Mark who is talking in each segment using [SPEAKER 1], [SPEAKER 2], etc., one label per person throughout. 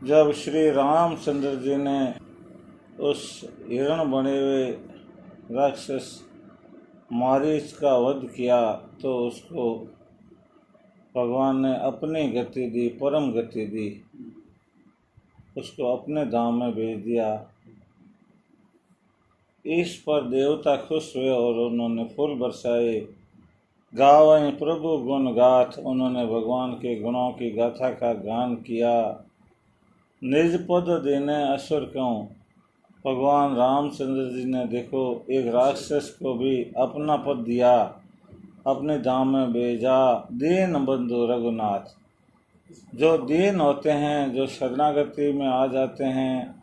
[SPEAKER 1] जब श्री रामचंद्र जी ने उस हिरण बने हुए राक्षस मारीच का वध किया तो उसको भगवान ने अपनी गति दी, परम गति दी, उसको अपने धाम में भेज दिया। इस पर देवता खुश हुए और उन्होंने फूल बरसाए, गावें प्रभु गुण गाथ। उन्होंने भगवान के गुणों की गाथा का गान किया। निज पद देने असुर क्यों, भगवान रामचंद्र जी ने देखो एक राक्षस को भी अपना पद दिया, अपने धाम में भेजा। दीन बंधु रघुनाथ, जो दीन होते हैं, जो शरणागति में आ जाते हैं,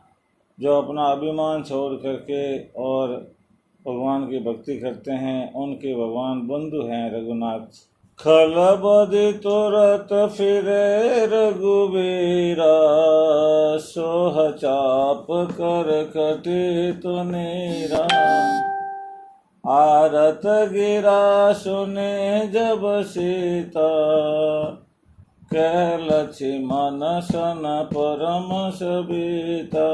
[SPEAKER 1] जो अपना अभिमान छोड़ करके और भगवान की भक्ति करते हैं, उनके भगवान बंधु हैं रघुनाथ। खलबदि तुरत फिरे रघुबीरा, सोह चाप कर कटी तुनीरा। आरत गिरा सुने जब सीता, कह लक्ष्मण सन परम सबिता।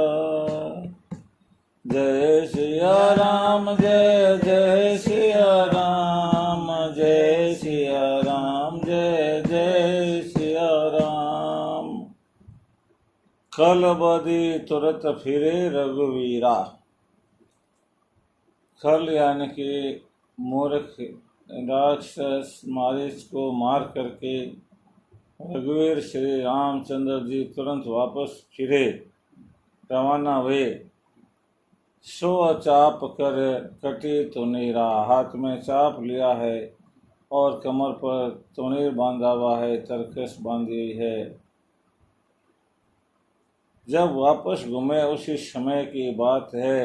[SPEAKER 1] जय सिया राम, जय जय सिया राम, जय सिया राम, जय जय सिया राम। खलबदि तुरत फिरे रघुवीरा। खल यानी कि मूर्ख राक्षस मारीच को मार करके रघुवीर श्री रामचंद्र जी तुरंत वापस फिरे, रवाना हुए। सो चाप कर कटी तुनीरा, हाथ में चाप लिया है और कमर पर तुनीर बांधा हुआ है, तरकस बांधी हुई है। जब वापस घूमे उसी समय की बात है।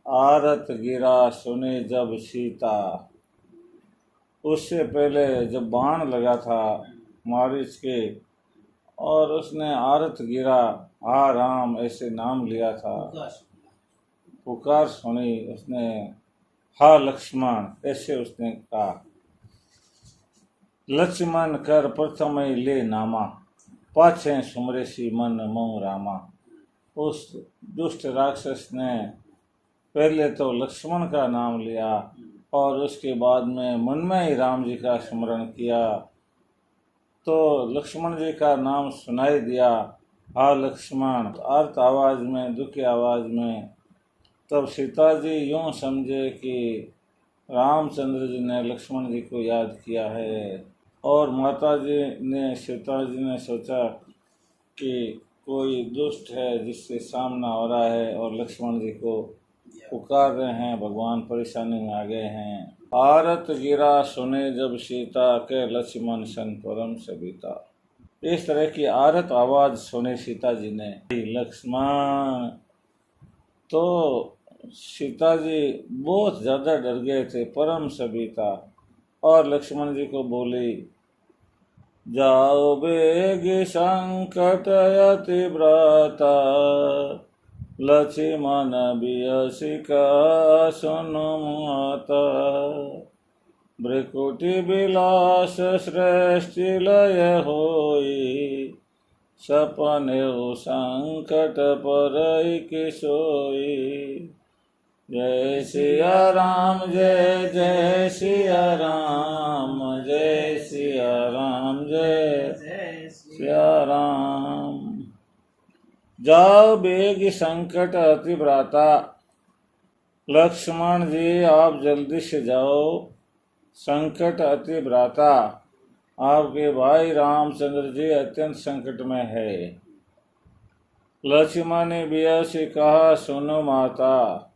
[SPEAKER 1] आरत गिरा सुने जब सीता, उससे पहले जब बाण लगा था मारीच के और उसने आरत गिरा, हा राम ऐसे नाम लिया था, पुकार सुनी उसने, हा लक्ष्मण ऐसे उसने कहा। लक्ष्मण कर प्रथम ले नामा, पाछे सुमरे सी मन मोह रामा। उस दुष्ट राक्षस ने पहले तो लक्ष्मण का नाम लिया और उसके बाद में मन में ही राम जी का स्मरण किया, तो लक्ष्मण जी का नाम सुनाई दिया, हा लक्ष्मण, अर्थ आवाज में, दुखी आवाज में। तब सीता जी यूँ समझे कि रामचंद्र जी ने लक्ष्मण जी को याद किया है, और माता जी ने, सीता जी ने सोचा कि कोई दुष्ट है जिससे सामना हो रहा है और लक्ष्मण जी को पुकार रहे हैं, भगवान परेशानी में आ गए हैं। आरत गिरा सुने जब सीता, के लक्ष्मण सन परम सबिता। इस तरह की आरत आवाज सुने सीता जी ने, लक्ष्मण। तो सीता जी बहुत ज़्यादा डर गए थे, परम सबिता। और लक्ष्मण जी को बोली, जाओ बेग संकट अति व्रता, लक्ष्मण बियसिका सुनु माता। भ्रकुटि विलास सृष्टि लय होई, सपने संकट परई कि सोई। जय सिया राम, जय जय सिया राम, जय सिया राम, जय सिया राम। जाओ बेग संकट अति व्राता, लक्ष्मण जी आप जल्दी से जाओ, संकट अति व्राता, आपके भाई रामचंद्र जी अत्यंत संकट में है। लक्ष्मण ने बिया से कहा, सुनो माता।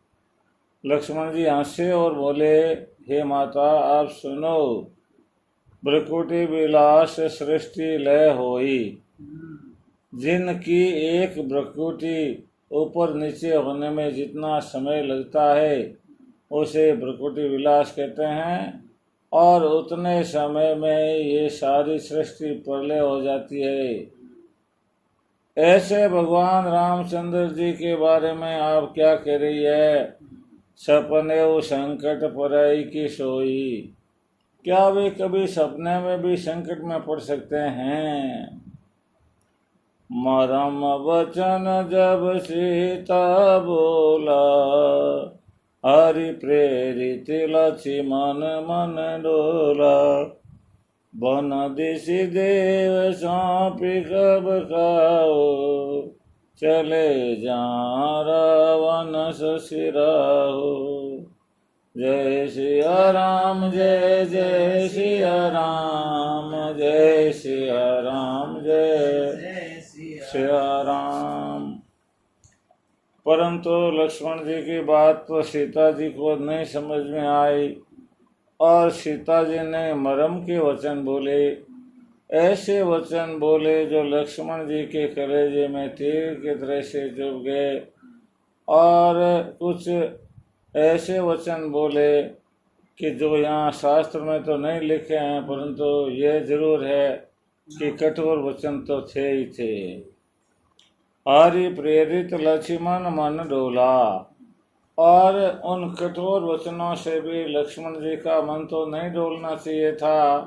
[SPEAKER 1] लक्ष्मण जी हंसे और बोले, हे माता आप सुनो। भ्रकुटि विलास सृष्टि लय होई, जिनकी एक भ्रकुटि ऊपर नीचे होने में जितना समय लगता है उसे भ्रकुटि विलास कहते हैं, और उतने समय में ये सारी सृष्टि प्रलय हो जाती है। ऐसे भगवान रामचंद्र जी के बारे में आप क्या कह रही है? सपने वो संकट परई की सोई, क्या वे कभी सपने में भी संकट में पड़ सकते हैं? मरम वचन जब सीता बोला, हरि प्रेरित लक्ष्मण मन डोला। बन दिशि देव सौंपी कब खाओ, चले जहाँ रावण ससुराहो। जय सिया राम जय जय सिया राम, जय सिया राम जय सिया राम। परंतु लक्ष्मण जी की बात तो सीता जी को नहीं समझ में आई, और सीता जी ने मरम के वचन बोले, ऐसे वचन बोले जो लक्ष्मण जी के कलेजे में तीर की तरह से चुभ गए। और कुछ ऐसे वचन बोले कि जो यहाँ शास्त्र में तो नहीं लिखे हैं, परंतु ये जरूर है कि कठोर वचन तो थे ही थे। हरि प्रेरित लक्ष्मण मन डोला, और उन कठोर वचनों से भी लक्ष्मण जी का मन तो नहीं डोलना चाहिए था,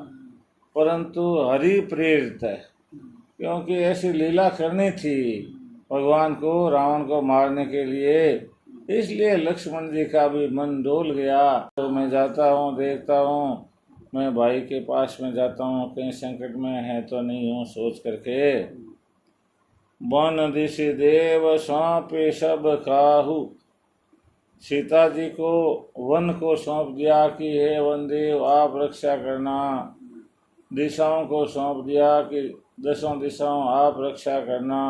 [SPEAKER 1] परंतु हरि प्रेरित है, क्योंकि ऐसी लीला करनी थी भगवान को रावण को मारने के लिए, इसलिए लक्ष्मण जी का भी मन डोल गया। तो मैं जाता हूँ, देखता हूँ, मैं भाई के पास में जाता हूँ, कहीं संकट में है तो नहीं हूँ सोच करके। वन दिशि देव सौंपे सब खाहू, सीता जी को वन को सौंप दिया कि हे वन देव आप रक्षा करना। दिशाओं को सौंप दिया कि दसों दिशाओं आप रक्षा करना।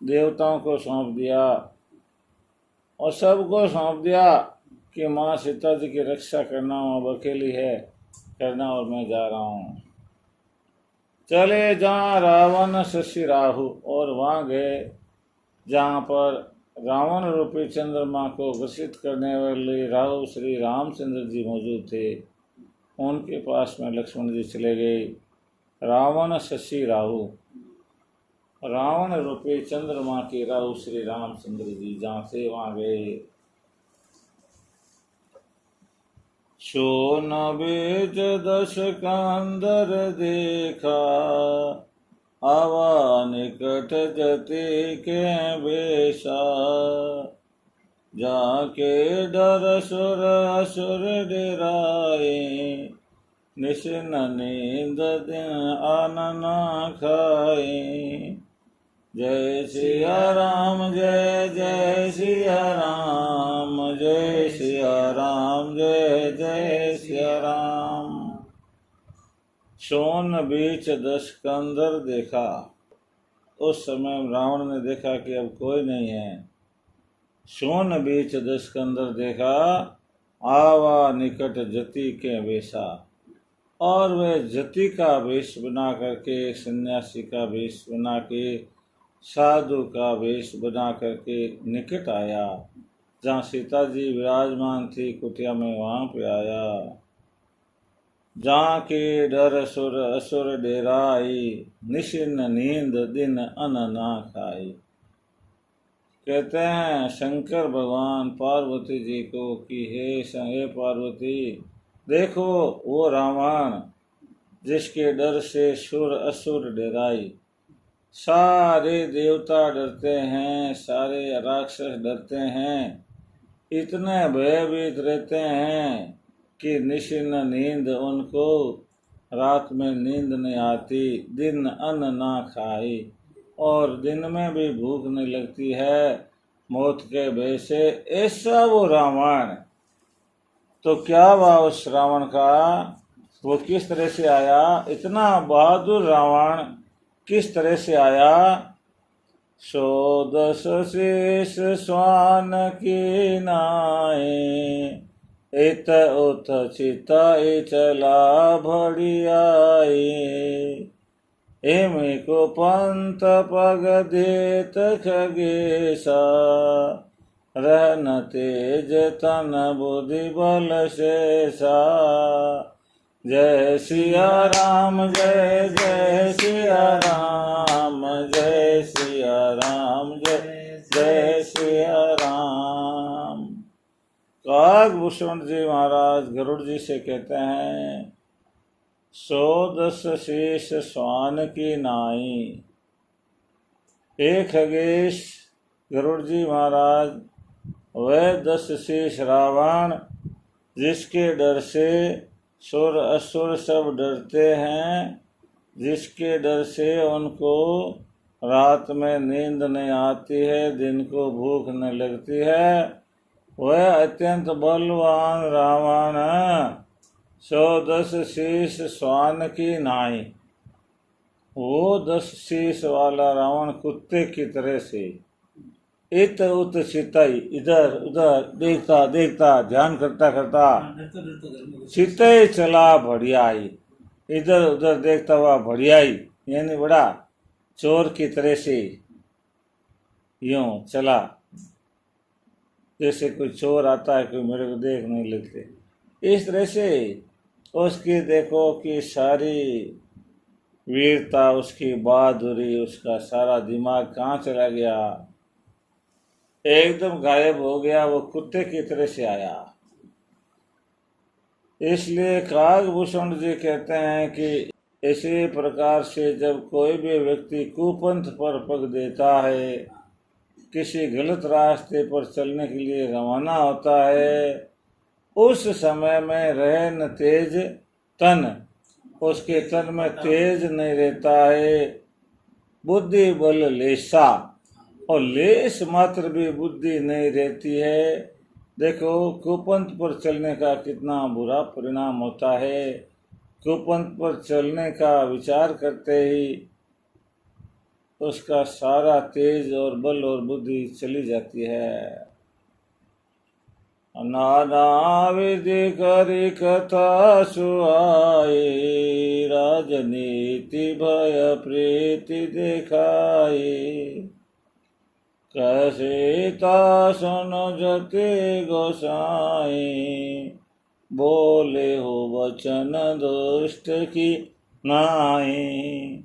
[SPEAKER 1] देवताओं को सौंप दिया, और सबको सौंप दिया कि माँ सीता जी की रक्षा करना, अब अकेली है करना, और मैं जा रहा हूँ। चले जहाँ रावण शशि राहु, और वहाँ गए जहाँ पर रावण रूपी चंद्रमा को घर्षित करने वाले राहु श्री रामचंद्र जी मौजूद थे। उनके पास में लक्ष्मण जी चले गए। रावण शशि राहु, रावण रूपी चंद्रमा के राहु श्री रामचंद्र जी जहाँ से वहाँ गए। सो न बीज दश कंदर देखा, आवा निकट जति के बेसा। जाके डर सुर असुर डराए, निशिन नींद दिन अन्न न खाए। जय सिया राम जय जय सिया राम, जय सिया राम जय जय सिया राम। सोन बीच दस कंदर देखा, उस समय रावण ने देखा कि अब कोई नहीं है। सोन बीच दस कंदर देखा, आवा निकट जति के वेशा, और वे जति का वेश बना करके, सन्यासी का वेश बना के, साधु का वेश बना करके निकट आया। जहाँ सीता जी विराजमान थी कुटिया में, वहाँ पे आया। जहाँ के डर सुर असुर डेराई, निशिन नींद दिन अन्न ना खाई। कहते हैं शंकर भगवान पार्वती जी को कि हे पार्वती, देखो वो रावण जिसके डर से सुर असुर डराई, सारे देवता डरते हैं, सारे राक्षस डरते हैं, इतने भयभीत रहते हैं कि निशिन नींद उनको रात में नींद नहीं आती, दिन अन्न ना खाई, और दिन में भी भूख नहीं लगती है, मौत के भय से। ऐसा वो रावण, तो क्या हुआ उस रावण का, वो किस तरह से आया, इतना बहादुर रावण किस तरह से आया। 110 शेष स्वान की नाए, इत उत चिताए चला भड़ियाए। एमे को पंत पग देत खगेसा, रहन तेज तन बुद्धि बल शेषा। जय सिया राम जय जय सिया राम, जय सिया राम जय जय सिया राम। कागभूषण जी महाराज गरुड़ जी से कहते हैं, सो 10 शीश स्वान की नाई। एक खगेश गरुड़ जी महाराज, वह 10 शीश रावण, जिसके डर से सुर असुर सब डरते हैं, जिसके डर से उनको रात में नींद नहीं आती है, दिन को भूख नहीं लगती है, वह अत्यंत बलवान रावण है। 10 शीश स्वान की नाई। वो 10 शीश वाला रावण कुत्ते की तरह से इत उत चिताई, इधर उधर देखता देखता ध्यान करता करता चिताई चला बढ़ियाई। इधर उधर देखता हुआ बढ़ियाई, यानी बड़ा चोर की तरह से यूं चला, जैसे कोई चोर आता है, कोई मेरे को देख नहीं लेते, इस तरह से उसकी देखो कि सारी वीरता, उसकी बहादुरी, उसका सारा दिमाग कहाँ चला गया, एकदम गायब हो गया। वो कुत्ते की तरह से आया। इसलिए काकभूषण जी कहते हैं कि इसी प्रकार से जब कोई भी व्यक्ति कुपंथ पर पग देता है, किसी गलत रास्ते पर चलने के लिए रवाना होता है, उस समय में रहे न तेज तन, उसके तन में तेज नहीं रहता है, बुद्धि बल लेसा, और लेस मात्र भी बुद्धि नहीं रहती है। देखो कुपंथ पर चलने का कितना बुरा परिणाम होता है। कुपंथ पर चलने का विचार करते ही उसका सारा तेज और बल और बुद्धि चली जाती है। नाना विधि करी कथा सुहाई, राजनीति भय प्रीति दिखाई, सीता सुन जति गोसाई, बोले हो वचन दुष्ट की नाई।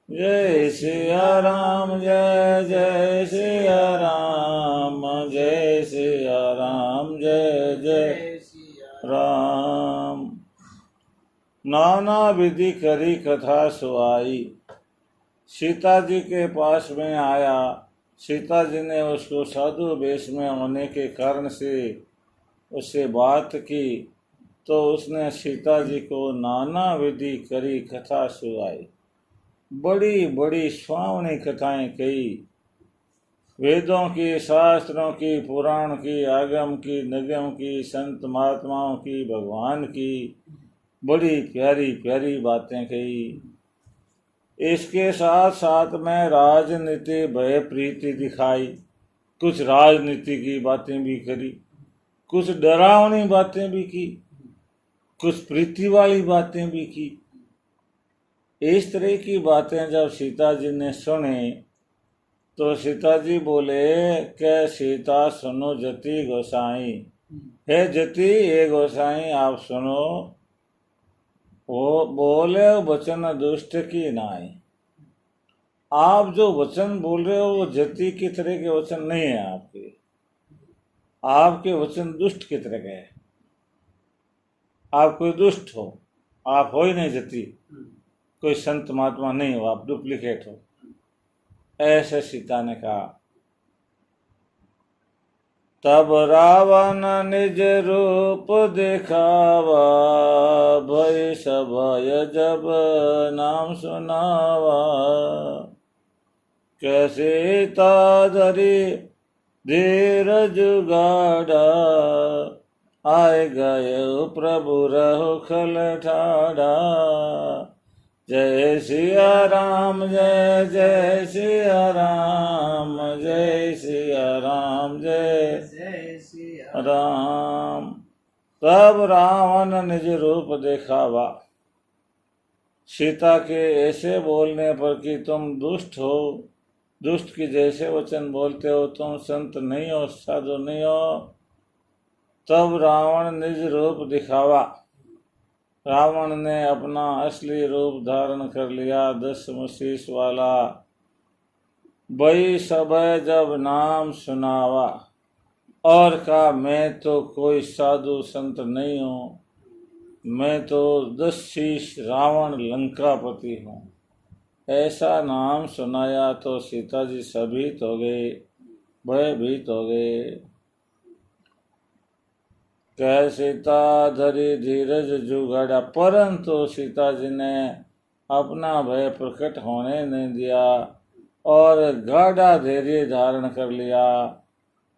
[SPEAKER 1] जय सिया राम, जय जय सिया राम, जय सिया राम, जय जय राम। नाना विधि करी कथा सुहाई। सीता जी के पास में आया। सीता जी ने उसको साधु वेश में होने के कारण से उससे बात की, तो उसने सीता जी को नाना विधि करी कथा सुनाई, बड़ी बड़ी सुहावनी कथाएं कही, वेदों की, शास्त्रों की, पुराण की, आगम की, नगम की, संत महात्माओं की, भगवान की बड़ी प्यारी प्यारी बातें कही। इसके साथ साथ में राजनीति भय प्रीति दिखाई, कुछ राजनीति की बातें भी करी, कुछ डरावनी बातें भी की, कुछ प्रीति वाली बातें भी की। इस तरह की बातें जब सीता जी ने सुने तो सीता जी बोले कि सीता सुनो जति गोसाई, हे जति ये गोसाई आप सुनो, वो बोले वचन दुष्ट की नाई। आप जो वचन बोल रहे हो वो जति की तरह के वचन नहीं है आपके, आपके वचन दुष्ट की तरह के है। आप कोई दुष्ट हो, आप हो ही नहीं जति, कोई संत महात्मा नहीं हो, आप डुप्लीकेट हो, ऐसे सीता ने कहा। तब रावण निज रूप दिखावा, भय सभय जब नाम सुनावा, कैसे ताधरी धीरज गाड़ा, आए गए प्रभु रहो खल ठाड़ा। जय सिया राम, जय जय सिया राम, जय सिया राम, जय जय सिया राम। तब रावण निज रूप दिखावा, सीता के ऐसे बोलने पर कि तुम दुष्ट हो, दुष्ट की जैसे वचन बोलते हो, तुम संत नहीं हो, साधु नहीं हो। तब रावण निज रूप दिखावा, रावण ने अपना असली रूप धारण कर लिया, 10 शीश वाला। बई सब जब नाम सुनावा, और कहा मैं तो कोई साधु संत नहीं हूँ, मैं तो 10 शीश रावण लंकापति हूँ। ऐसा नाम सुनाया तो सीता जी सभीत हो गए, भयभीत हो गए। कह सीता धरी धीरज जुगाड़ा, परंतु सीता जी ने अपना भय प्रकट होने नहीं दिया और गाढ़ा धैर्य धारण कर लिया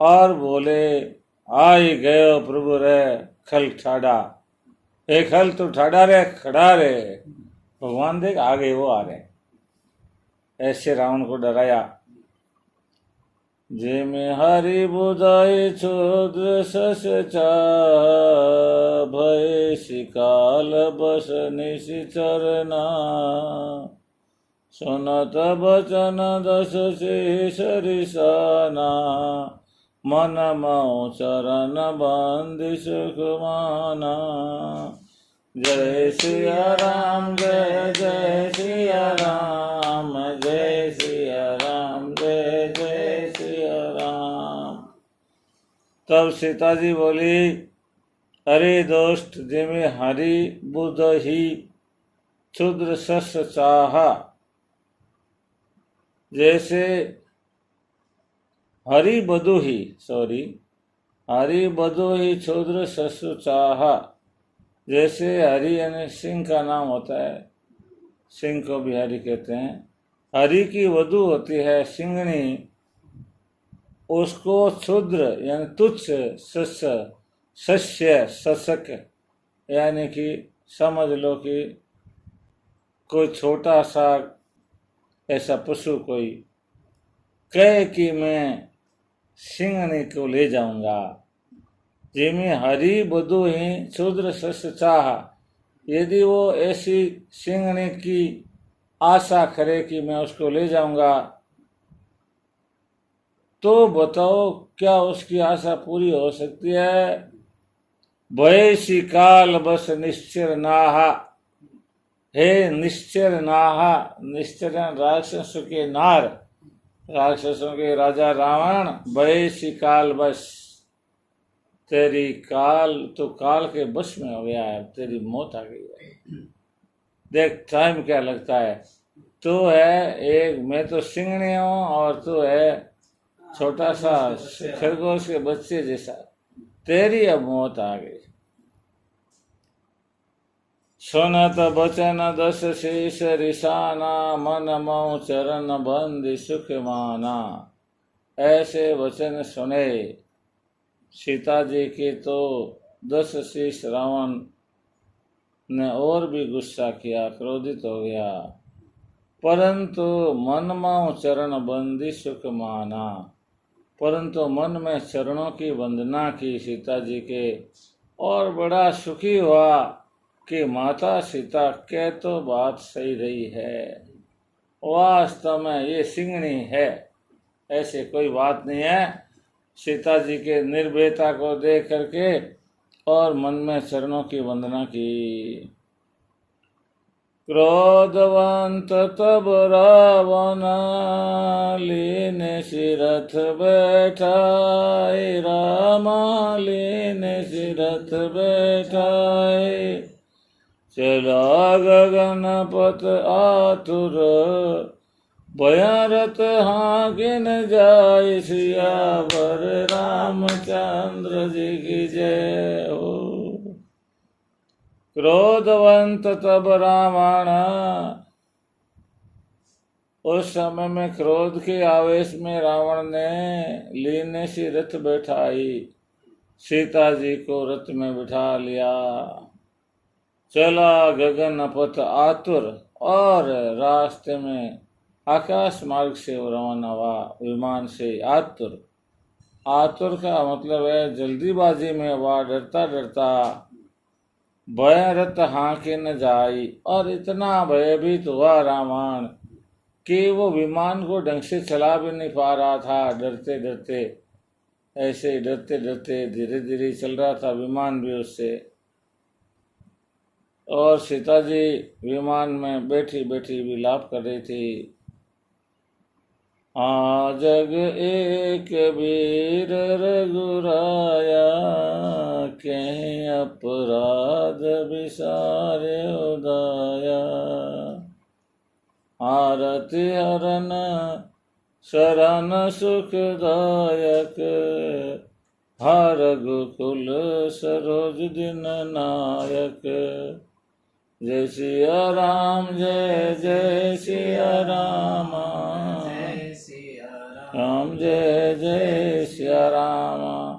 [SPEAKER 1] और बोले, आई गयो प्रभु रे खल ठाड़ा। एक खल तो ठाड़ा रे, खड़ा रे। भगवान देख आ गए, वो आ रहे। ऐसे रावण को डराया। जे में हरि बुधाई क्षुद्र सस भय शिकाल बस निशिचरना। सुनत बचन दस शेष रिसाना, मन मऊ चरण बंदि सुख माना। जय सिया राम, जय जय सिया राम, जय सिया राम, जय जय सिया राम। तब सीता जी बोली, अरे दोस्त, जिमे हरि बुध ही क्षुद्र सस चाहा। जैसे हरि बधु ही क्षुद्र सस चाहा। जैसे हरि यानी सिंह का नाम होता है, सिंह को भी हरि कहते हैं। हरि की वधु होती है सिंहनी, उसको क्षुद्र यानी तुच्छ, सस्य सशक यानी कि समझ लो कि कोई छोटा सा ऐसा पशु कोई कहे कि मैं सिंहनी को ले जाऊंगा। जिमी हरि बधु ही क्षुद्र सस चाह। यदि वो ऐसी सिंहनी की आशा करे कि मैं उसको ले जाऊंगा, तो बताओ क्या उसकी आशा पूरी हो सकती है? भय शिकाल बस निश्चर नाहा। हे निश्चर नाहा, निश्चर राक्षसों के नार, राक्षसों के राजा रावण, भय शिकाल बस, तेरी काल तो काल के बस में हो गया है, तेरी मौत आ गई है। देख टाइम क्या लगता है, तू है एक, मैं तो सिंहनी हूँ और तू है छोटा सा खरगोश के बच्चे जैसा, तेरी अब मौत आ गई। सुनत बचन दस शीश रिसाना, मन मऊ चरण बंदी सुख माना। ऐसे वचन सुने सीता जी के तो 10 शीश रावण ने और भी गुस्सा किया, क्रोधित हो गया। परंतु मन मऊ चरण बंदी सुख माना, परंतु मन में चरणों की वंदना की सीता जी के और बड़ा सुखी हुआ कि माता सीता के तो बात सही रही है, वास्तव में ये सिंहनी है, ऐसे कोई बात नहीं है। सीता जी के निर्भयता को देख करके और मन में चरणों की वंदना की। क्रोधवंत तब रावण लीन सिरथ बैठाए, रामा लीन सिरथ बैठाए। चला गगन पथ आतुर, भयरथ हाकिन जाय, सियावर रामचंद्र जी की जय हो। क्रोधवंत तब रावण, उस समय में क्रोध के आवेश में रावण ने लीने सी रथ बैठाई, सीता जी को रथ में बिठा लिया। चला गगन पथ आतुर, और रास्ते में आकाश मार्ग से रवाना हुआ, विमान से। आतुर, आतुर का मतलब है जल्दीबाजी में हुआ, डरता डरता। भयरथ हाके न जाई, और इतना भयभीत हुआ रावण कि वो विमान को ढंग से चला भी नहीं पा रहा था, डरते डरते, ऐसे डरते डरते धीरे धीरे चल रहा था विमान भी उससे। और सीता जी विमान में बैठी बैठी विलाप कर रही थी। आ जग एक वीर रघुराया, कहीं अपराध विसारे उदाया। आरति हरन शरण सुखदायक, हर रघुकुल सरोज दिन नायक। जय सिया राम जय जय सिया राम, राम जय जय सिया राम।